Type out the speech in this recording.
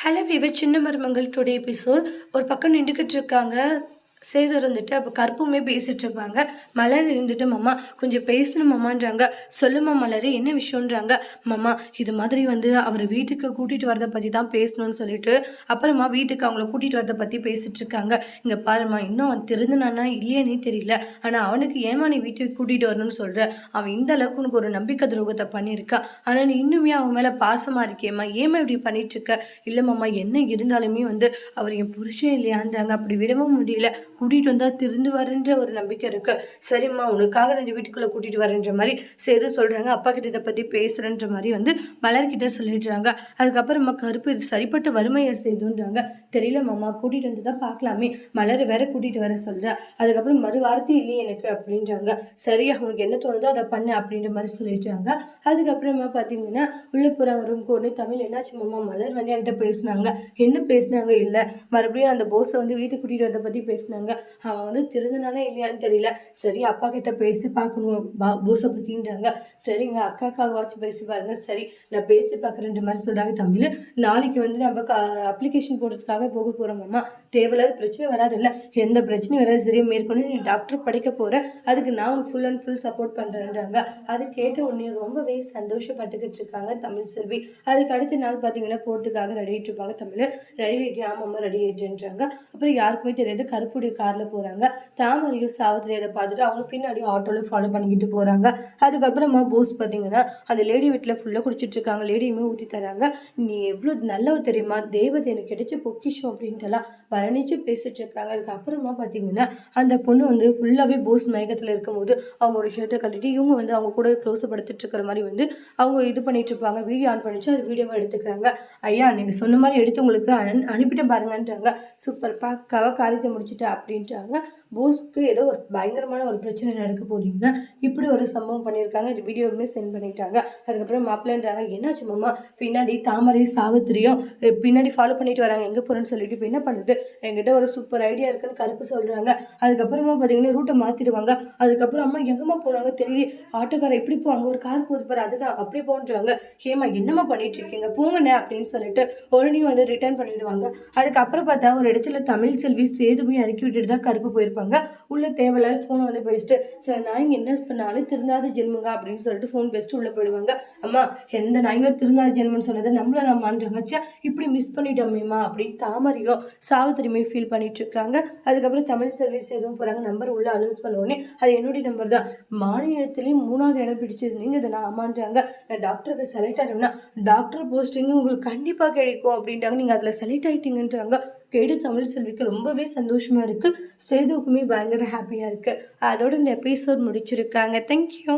Hello விவர் சின்ன மருமகள் today episode. ஒரு பக்கம் நின்றுக்கிட்டு இருக்காங்க. சேது இருந்துட்டு அப்போ கருப்புமே பேசிகிட்டு இருப்பாங்க. மலர் இருந்துட்டு மாமா கொஞ்சம் பேசணும் மாமான்றாங்க. சொல்லுமா மலர், என்ன விஷயன்றாங்க. மாமா இது மாதிரி அவரை வீட்டுக்கு கூட்டிகிட்டு வரதை பற்றி தான் பேசணும்னு சொல்லிட்டு அப்புறமா வீட்டுக்கு அவங்கள கூட்டிகிட்டு வரதை பற்றி பேசிகிட்டு இருக்காங்க. இங்கே பாருமா, இன்னும் அவன் திருந்தினானா இல்லையானே தெரியல. ஆனால் அவனுக்கு ஏமா நீ வீட்டுக்கு கூட்டிகிட்டு வரணும்னு சொல்கிற? அவன் இந்த அளவுக்கு உனக்கு ஒரு நம்பிக்கை துரோகத்தை பண்ணியிருக்கான். ஆனால் நீ இன்னுமே அவன் மேலே பாசமாக இருக்கேம்மா, ஏமா இப்படி பண்ணிட்டு இருக்க? இல்லை மாமா, என்ன இருந்தாலுமே அவர் என் புருஷன் இல்லையான்றாங்க. அப்படி விடவும் முடியல. கூட்டிகிட்டு வந்தால் திருந்து வரன்ற ஒரு நம்பிக்கை இருக்குது. சரிம்மா, உனக்காக நான் வீட்டுக்குள்ளே கூட்டிகிட்டு வரேன்ற மாதிரி சேது சொல்கிறாங்க. அப்பா கிட்ட இதை பற்றி பேசுகிறேன்ற மாதிரி மலர்கிட்ட சொல்லிடுறாங்க. அதுக்கப்புறமா கருப்பு இது சரிப்பட்ட வறுமையை சேதுன்றாங்க. தெரியல மாமா, கூட்டிகிட்டு வந்து தான் பார்க்கலாமே. மலர் வேற கூட்டிகிட்டு வர சொல்கிறா. அதுக்கப்புறம் மறு வார்த்தை இல்லையே எனக்கு அப்படின்றாங்க. சரியா, உனக்கு என்ன தோணுதோ அதை பண்ணு அப்படின்ற மாதிரி சொல்லிடுறாங்க. அதுக்கப்புறமா பார்த்தீங்கன்னா உள்ள போகிறாங்க ரூம்க்கு. ஒன்று தமிழ், என்னாச்சு மாமா? மலர் என்கிட்ட பேசினாங்க. என்ன பேசினாங்க? இல்லை, மறுபடியும் அந்த போஸை வீட்டுக்கு கூட்டிகிட்டு வரதை பற்றி பேசினாங்க. அவன் திருந்தனானே இல்லையான்னு தெரியல. சரி, அப்பா கிட்ட பேசி பார்க்கணும் போஸை பற்றின்றாங்க. சரிங்க, அக்காக்காவாச்சும் பேசி பாருங்க. சரி, நான் பேசி பார்க்குறேன்ற மாதிரி சொல்கிறாங்க. தமிழ், நாளைக்கு நம்ம அப்ளிகேஷன் போடுறதுக்காக போக போகிறோம் மாமா. தேவையில்லாத பிரச்சனை வராது. இல்லை, எந்த பிரச்சனையும் வராது. சரியா, மேற்கொண்டு நீ டாக்டர் படிக்க போகிற, அதுக்கு நான் உனக்கு ஃபுல் அண்ட் ஃபுல் சப்போர்ட் பண்ணுறேன்றாங்க. அது கேட்ட உடனே ரொம்பவே சந்தோஷப்பட்டுக்கிட்டு இருக்காங்க தமிழ் செல்வி. அதுக்கு அடுத்த நாள் பார்த்தீங்கன்னா போகிறதுக்காக ரெடி ஆகிட்டு இருப்பாங்க. தமிழ், ரெடி ஆகிட்டு? ஆமாம்மா ரெடி ஆகிட்டுன்றாங்க. அப்புறம் யாருக்குமே தெரியாது, கருப்புடைய காரில் போகிறாங்க. தாமரையும் சாவித்திரி அதை பார்த்துட்டு அவங்க பின்னாடி ஆட்டோவில் ஃபாலோ பண்ணிக்கிட்டு போகிறாங்க. அதுக்கப்புறமா போஸ் பார்த்தீங்கன்னா அந்த லேடி வீட்டில் ஃபுல்லாக குடிச்சிட்டு இருக்காங்க. லேடியுமே ஊற்றி தராங்க. நீ எவ்வளோ நல்லவ தெரியுமா, தேவதை எனக்கு கிடைச்ச பொக்கிஷம் அப்படின்ட்டுலாம் வர்ணிச்சு பேசிட்டு இருக்காங்க. அதுக்கப்புறமா பார்த்தீங்கன்னா அந்த பொண்ணு ஃபுல்லாகவே போஸ் மயக்கத்தில் இருக்கும்போது அவங்களோட ஷர்ட்டை கட்டிட்டு இவங்க அவங்க கூட க்ளோஸை படுத்துட்டு இருக்கிற மாதிரி அவங்க இது பண்ணிட்டு இருப்பாங்க. வீடியோ ஆன் பண்ணிச்சு அது வீடியோவை எடுத்துக்கிறாங்க. ஐயா, நீங்கள் சொன்ன மாதிரி எடுத்து உங்களுக்கு அனுப்பிட்டு பாருங்கன்றாங்க. சூப்பர், பார்க்காவ காரியத்தை முடிச்சுட்டு அப்படின்ட்டாங்க. போஸ்க்கு ஏதோ ஒரு பயங்கரமான ஒரு பிரச்சனை நடக்க போதீங்கன்னா இப்படி ஒரு சம்பவம் பண்ணியிருக்காங்க. இது வீடியோவுமே சென்ட் பண்ணிட்டாங்க. அதுக்கப்புறம் மாப்பிள்ளைன்றாங்க. என்னாச்சு மாமா? பின்னாடி தாமரையும் சாவித்திரியும் பின்னாடி ஃபாலோ பண்ணிட்டு வராங்க. எங்கே போகிறேன்னு சொல்லிட்டு இப்போ என்ன பண்ணுது? என்கிட்ட ஒரு சூப்பர் ஐடியா இருக்குன்னு கருப்பு சொல்கிறாங்க. அதுக்கப்புறமா பார்த்தீங்கன்னா ரூட்டை மாற்றிடுவாங்க. அதுக்கப்புறம் அம்மா எங்கம்மா போனாங்க தெரியல, ஆட்டோக்காரை எப்படி போவாங்க, ஒரு கார் போகுது பாரு, அதுதான் அப்படி போன்றாங்க. ஹேமா, என்னம்மா பண்ணிட்டு இருக்கீங்க, போங்கண்ணே அப்படின்னு சொல்லிட்டு உடனே ரிட்டர்ன் பண்ணிடுவாங்க. அதுக்கப்புறம் பார்த்தா ஒரு இடத்துல தமிழ் செல்வி சேதுமே இறக்கி விட்டுட்டு தான் கருப்பு போயிருப்பாங்க. உள்ள தேவையில்லாத ஃபோனை பேசிட்டு, சார் நான் இங்கே என்ன பண்ணாலும் திருந்தாத ஜென்மங்க அப்படின்னு சொல்லிட்டு ஃபோன் பேசிட்டு உள்ள போயிடுவாங்க. அம்மா, எந்த நாய்களும் திருந்தாத ஜென்மன்னு சொன்னதை நம்மள நம்மான்றங்கச்சா இப்படி மிஸ் பண்ணிட்டோமேம்மா அப்படின்னு தாமரையும் சாவித்திரியுமே ஃபீல் பண்ணிட்டு இருக்காங்க. அதுக்கப்புறம் தமிழ் சர்வீஸ் எதுவும் போகிறாங்க. நம்பர் உள்ள அனௌன்ஸ் பண்ணோடனே அது என்னுடைய நம்பர் தான், மாநிலத்திலேயே 3வது இடம் பிடிச்சது நீங்கள், இதை நான் அம்மான்றாங்க. நான் டாக்டருக்கு செலக்ட் ஆகிட்டோம்னா டாக்டர் போஸ்டிங் உங்களுக்கு கண்டிப்பாக கிடைக்கும் அப்படின்ட்டாங்க. நீங்கள் அதில் செலக்ட் ஆகிட்டீங்கன்றாங்க. கேடு தமிழ் செல்விக்கு ரொம்பவே சந்தோஷமா இருக்கு. சேதுவுக்குமே பயங்கர ஹாப்பியா இருக்கு. அதோட இந்த எபிசோட் முடிச்சிருக்காங்க. தேங்க்யூ.